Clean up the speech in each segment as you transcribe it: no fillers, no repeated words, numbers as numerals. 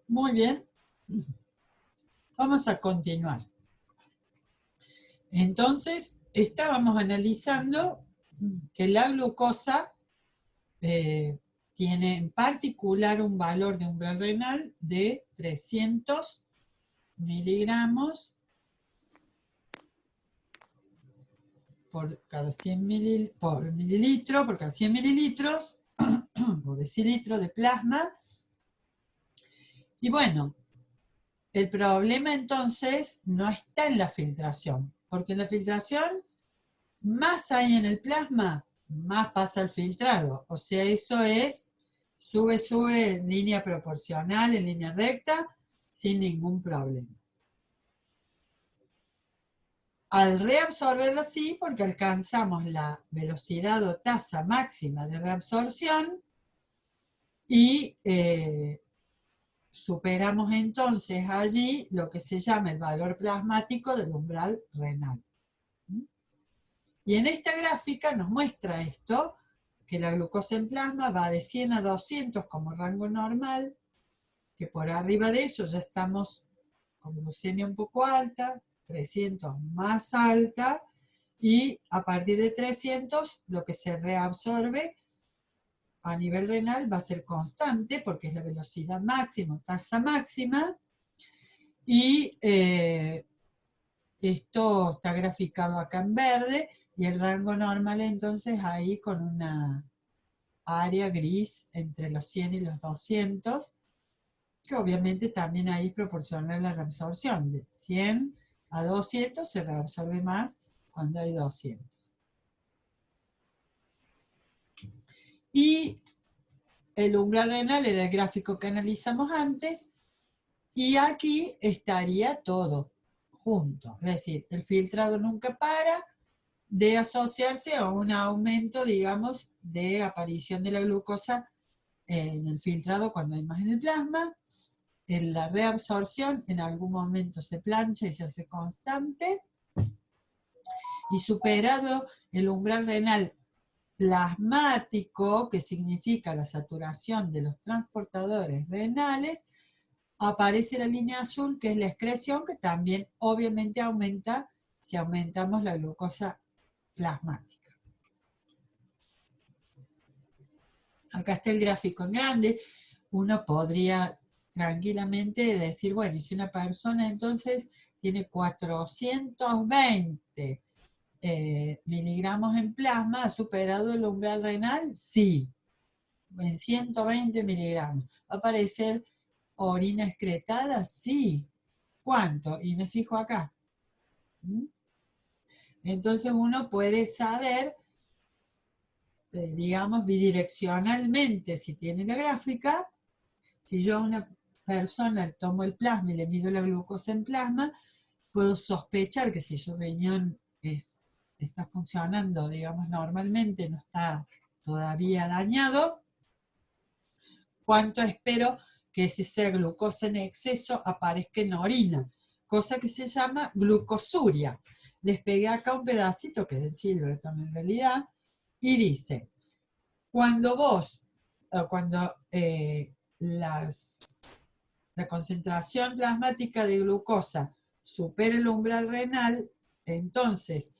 Muy bien. Vamos a continuar. Entonces, estábamos analizando que la glucosa tiene en particular un valor de umbral renal de 300 miligramos por cada 100 mililitro, por cada 100 mililitros o decilitro de plasma. Y bueno, el problema entonces no está en la filtración, porque en la filtración más hay en el plasma, más pasa el filtrado. O sea, eso es sube en línea proporcional, en línea recta, sin ningún problema. Al reabsorberlo sí, porque alcanzamos la velocidad o tasa máxima de reabsorción y superamos entonces allí lo que se llama el valor plasmático del umbral renal. Y en esta gráfica nos muestra esto, que la glucosa en plasma va de 100 a 200 como rango normal, que por arriba de eso ya estamos con glucemia un poco alta, 300 más alta, y a partir de 300 lo que se reabsorbe a nivel renal va a ser constante, porque es la velocidad máxima, tasa máxima, y esto está graficado acá en verde, y el rango normal entonces ahí con una área gris entre los 100 y los 200, que obviamente también ahí proporciona la reabsorción. De 100 a 200 se reabsorbe más cuando hay 200. Y el umbral renal era el gráfico que analizamos antes, y aquí estaría todo junto. Es decir, el filtrado nunca para de asociarse a un aumento, digamos, de aparición de la glucosa en el filtrado cuando hay más en el plasma. En la reabsorción en algún momento se plancha y se hace constante, y superado el umbral renal plasmático, que significa la saturación de los transportadores renales, aparece la línea azul, que es la excreción, que también obviamente aumenta si aumentamos la glucosa plasmática. Acá está el gráfico en grande. Uno podría tranquilamente decir, bueno, y si una persona entonces tiene 420 miligramos en plasma, ¿ha superado el umbral renal? Sí, en 120 miligramos. ¿Va a aparecer orina excretada? Sí. ¿Cuánto? Y me fijo acá. Entonces uno puede saber, digamos, bidireccionalmente, si tiene la gráfica, si yo a una persona tomo el plasma y le mido la glucosa en plasma, puedo sospechar que si su riñón está funcionando, digamos, normalmente, no está todavía dañado, cuánto espero que esa glucosa en exceso aparezca en orina, cosa que se llama glucosuria. Les pegué acá un pedacito, que es el Silverton en realidad, y dice, cuando la concentración plasmática de glucosa supera el umbral renal, entonces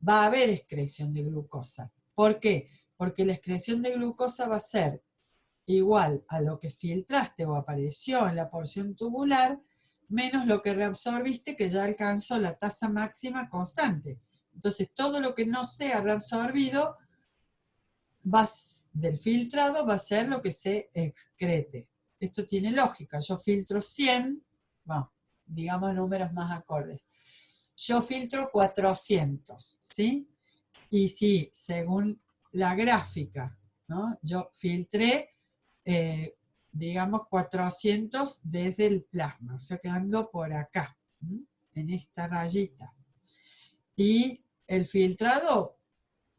va a haber excreción de glucosa. ¿Por qué? Porque la excreción de glucosa va a ser igual a lo que filtraste o apareció en la porción tubular, menos lo que reabsorbiste, que ya alcanzó la tasa máxima constante. Entonces, todo lo que no sea reabsorbido del filtrado va a ser lo que se excrete. Esto tiene lógica. Yo filtro 100, bueno, digamos números más acordes. Yo filtro 400, ¿sí? Y si, según la gráfica, ¿no? Yo filtré, digamos, 400 desde el plasma, o sea, quedando por acá, en esta rayita. Y el filtrado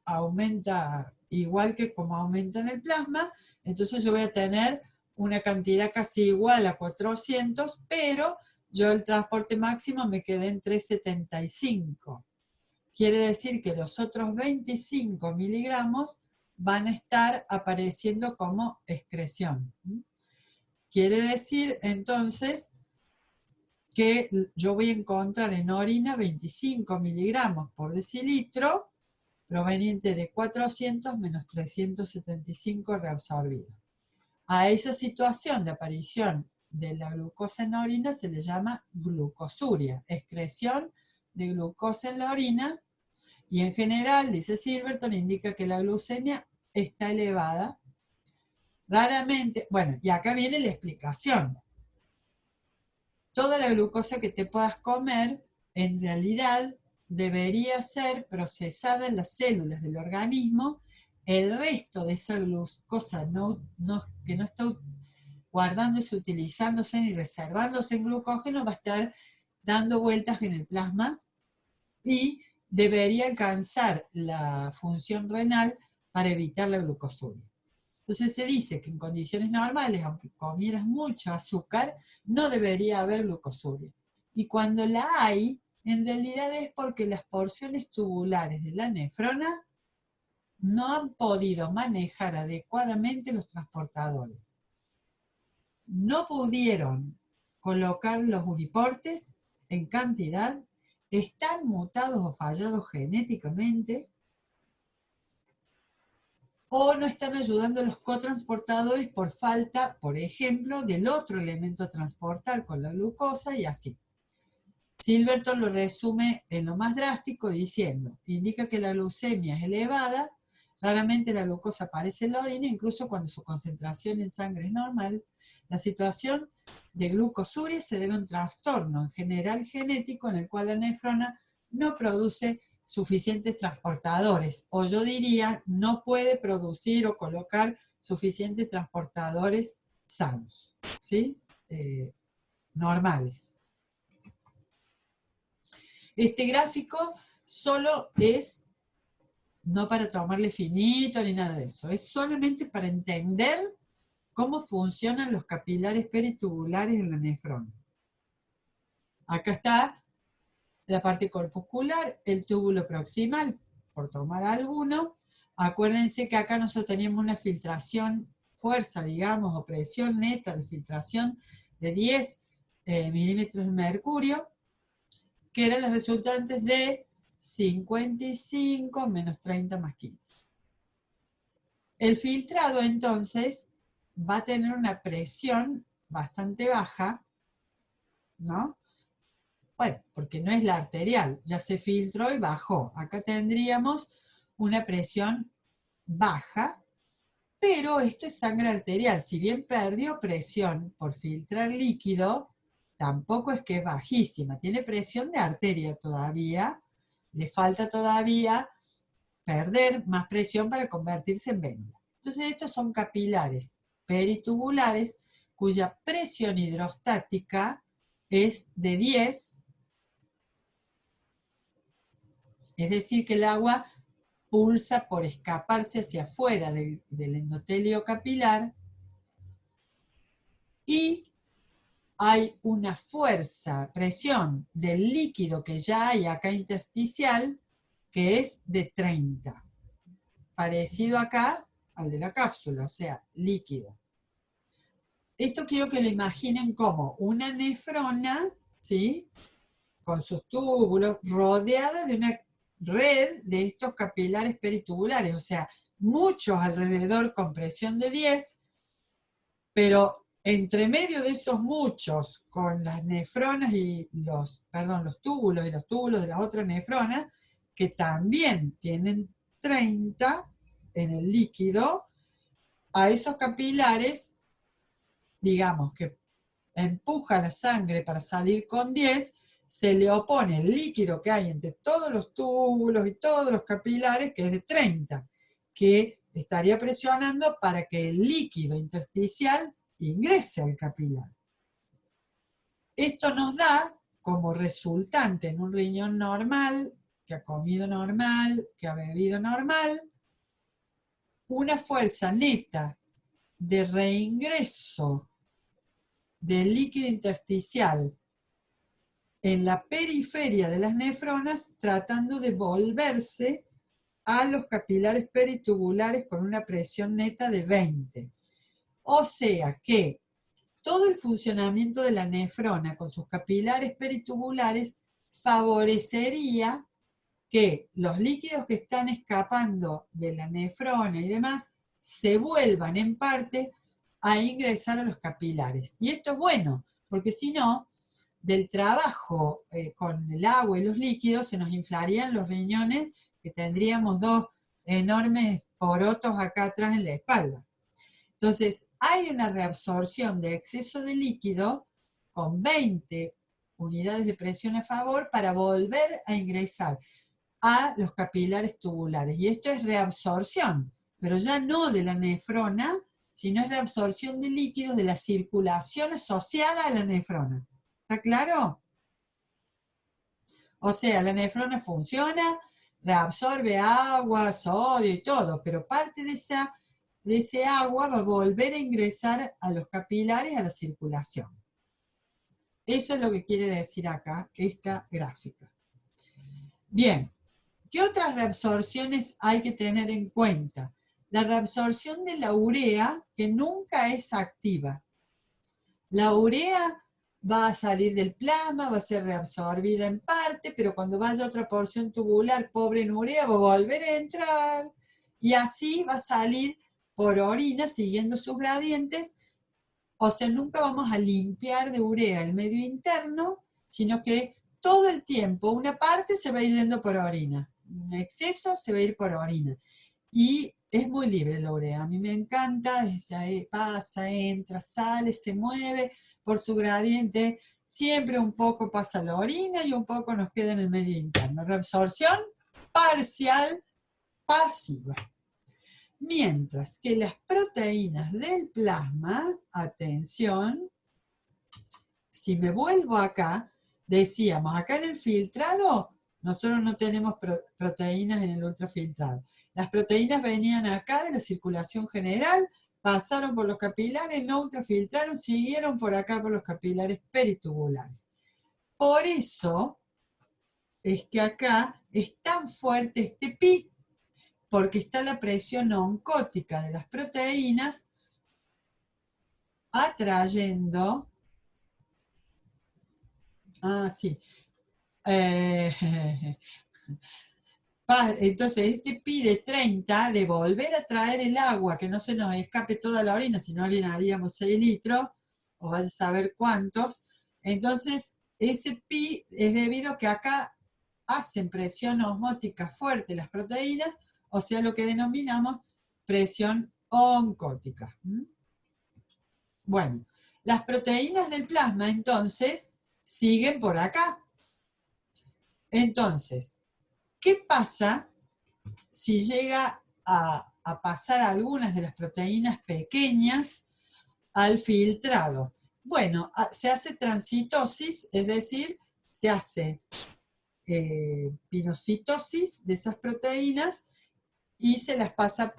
aumenta igual que como aumenta en el plasma, entonces yo voy a tener una cantidad casi igual a 400, pero yo el transporte máximo me quedé en 375. Quiere decir que los otros 25 miligramos van a estar apareciendo como excreción. Quiere decir entonces que yo voy a encontrar en orina 25 miligramos por decilitro proveniente de 400 menos 375 reabsorbido. A esa situación de aparición de la glucosa en la orina se le llama glucosuria, excreción de glucosa en la orina, y en general, dice Silverton, indica que la glucemia está elevada. Raramente, bueno, y acá viene la explicación. Toda la glucosa que te puedas comer, en realidad, debería ser procesada en las células del organismo. El resto de esa glucosa que no está guardándose, utilizándose ni reservándose en glucógeno va a estar dando vueltas en el plasma y debería alcanzar la función renal para evitar la glucosuria. Entonces se dice que en condiciones normales, aunque comieras mucho azúcar, no debería haber glucosuria. Y cuando la hay, en realidad es porque las porciones tubulares de la nefrona no han podido manejar adecuadamente los transportadores. No pudieron colocar los uniportes en cantidad, están mutados o fallados genéticamente, o no están ayudando los cotransportadores por falta, por ejemplo, del otro elemento a transportar con la glucosa y así. Silverton lo resume en lo más drástico diciendo, indica que la glucemia es elevada, raramente la glucosa aparece en la orina, incluso cuando su concentración en sangre es normal. La situación de glucosuria se debe a un trastorno en general genético en el cual la nefrona no produce suficientes transportadores, o yo diría, no puede producir o colocar suficientes transportadores sanos, ¿sí? Normales. Este gráfico solo es, no para tomarle finito ni nada de eso, es solamente para entender cómo funcionan los capilares peritubulares en la nefrona. Acá está la parte corpuscular, el túbulo proximal, por tomar alguno. Acuérdense que acá nosotros teníamos una filtración, fuerza, digamos, o presión neta de filtración de 10 milímetros de mercurio, que eran las resultantes de 55 menos 30 más 15. El filtrado, entonces, va a tener una presión bastante baja, ¿no? Bueno, porque no es la arterial, ya se filtró y bajó. Acá tendríamos una presión baja, pero esto es sangre arterial. Si bien perdió presión por filtrar líquido, tampoco es que es bajísima. Tiene presión de arteria todavía. Le falta todavía perder más presión para convertirse en vena. Entonces estos son capilares peritubulares cuya presión hidrostática es de 10. Es decir, que el agua pulsa por escaparse hacia afuera del endotelio capilar y hay una fuerza, presión del líquido que ya hay acá intersticial que es de 30. Parecido acá al de la cápsula, o sea, líquido. Esto quiero que lo imaginen como una nefrona, ¿sí? Con sus túbulos, rodeada de una red de estos capilares peritubulares, o sea, muchos alrededor con presión de 10, pero entre medio de esos muchos, con las nefronas y los túbulos y los túbulos de las otras nefronas, que también tienen 30 en el líquido, a esos capilares, digamos, que empuja la sangre para salir con 10, se le opone el líquido que hay entre todos los túbulos y todos los capilares, que es de 30, que estaría presionando para que el líquido intersticial ingrese al capilar. Esto nos da como resultante en un riñón normal, que ha comido normal, que ha bebido normal, una fuerza neta de reingreso del líquido intersticial en la periferia de las nefronas, tratando de volverse a los capilares peritubulares con una presión neta de 20. O sea que todo el funcionamiento de la nefrona con sus capilares peritubulares favorecería que los líquidos que están escapando de la nefrona y demás se vuelvan en parte a ingresar a los capilares. Y esto es bueno, porque si no, del trabajo con el agua y los líquidos se nos inflarían los riñones, que tendríamos dos enormes porotos acá atrás en la espalda. Entonces, hay una reabsorción de exceso de líquido con 20 unidades de presión a favor para volver a ingresar a los capilares tubulares. Y esto es reabsorción, pero ya no de la nefrona, sino es reabsorción de líquidos de la circulación asociada a la nefrona. ¿Está claro? O sea, la nefrona funciona, reabsorbe agua, sodio y todo, pero parte de ese agua va a volver a ingresar a los capilares, a la circulación. Eso es lo que quiere decir acá esta gráfica. Bien, ¿qué otras reabsorciones hay que tener en cuenta? La reabsorción de la urea, que nunca es activa. La urea va a salir del plasma, va a ser reabsorbida en parte, pero cuando vaya otra porción tubular pobre en urea va a volver a entrar, y así va a salir por orina siguiendo sus gradientes. O sea, nunca vamos a limpiar de urea el medio interno, sino que todo el tiempo una parte se va a ir yendo por orina, un exceso se va a ir por orina. Y es muy libre la urea, a mí me encanta, pasa, entra, sale, se mueve por su gradiente, siempre un poco pasa la orina y un poco nos queda en el medio interno. Reabsorción parcial pasiva. Mientras que las proteínas del plasma, atención, si me vuelvo acá, decíamos, acá en el filtrado, nosotros no tenemos proteínas en el ultrafiltrado. Las proteínas venían acá de la circulación general, pasaron por los capilares, no ultrafiltraron, siguieron por acá por los capilares peritubulares. Por eso es que acá es tan fuerte este pi, porque está la presión oncótica de las proteínas atrayendo, entonces este pi de 30, de volver a traer el agua, que no se nos escape toda la orina, si no orinaríamos 6 litros, o vaya a saber cuántos, entonces ese pi es debido a que acá hacen presión osmótica fuerte las proteínas, o sea, lo que denominamos presión oncótica. Bueno, las proteínas del plasma, entonces, siguen por acá. Entonces, ¿qué pasa si llega a pasar algunas de las proteínas pequeñas al filtrado? Bueno, se hace transitosis, es decir, se hace pinocitosis de esas proteínas y se las pasa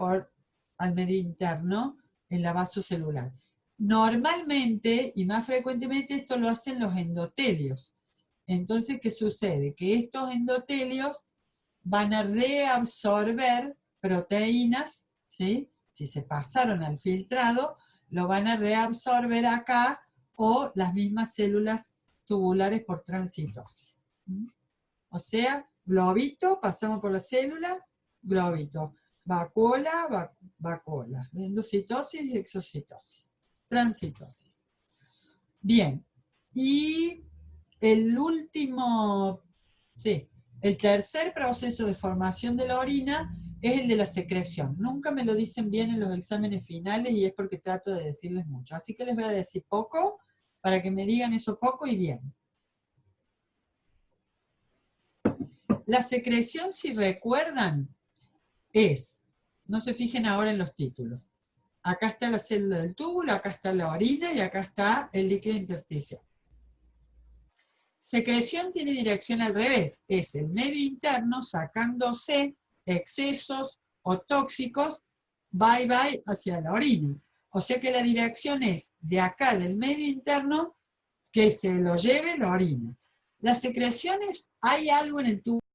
al medio interno en la vasocelular. Normalmente y más frecuentemente esto lo hacen los endotelios. Entonces, ¿qué sucede? Que estos endotelios van a reabsorber proteínas, ¿sí? Si se pasaron al filtrado, lo van a reabsorber acá, o las mismas células tubulares por transitosis. O sea, globito, pasamos por la célula, globito. Vacuola, vacuola. Endocitosis, exocitosis. Transitosis. Bien. Y el último, el tercer proceso de formación de la orina es el de la secreción. Nunca me lo dicen bien en los exámenes finales y es porque trato de decirles mucho. Así que les voy a decir poco para que me digan eso poco y bien. La secreción, si recuerdan, no se fijen ahora en los títulos. Acá está la célula del túbulo, acá está la orina y acá está el líquido intersticial. Secreción tiene dirección al revés, es el medio interno sacándose excesos o tóxicos, bye bye hacia la orina. O sea que la dirección es de acá del medio interno que se lo lleve la orina. Las secreciones, hay algo en el tubo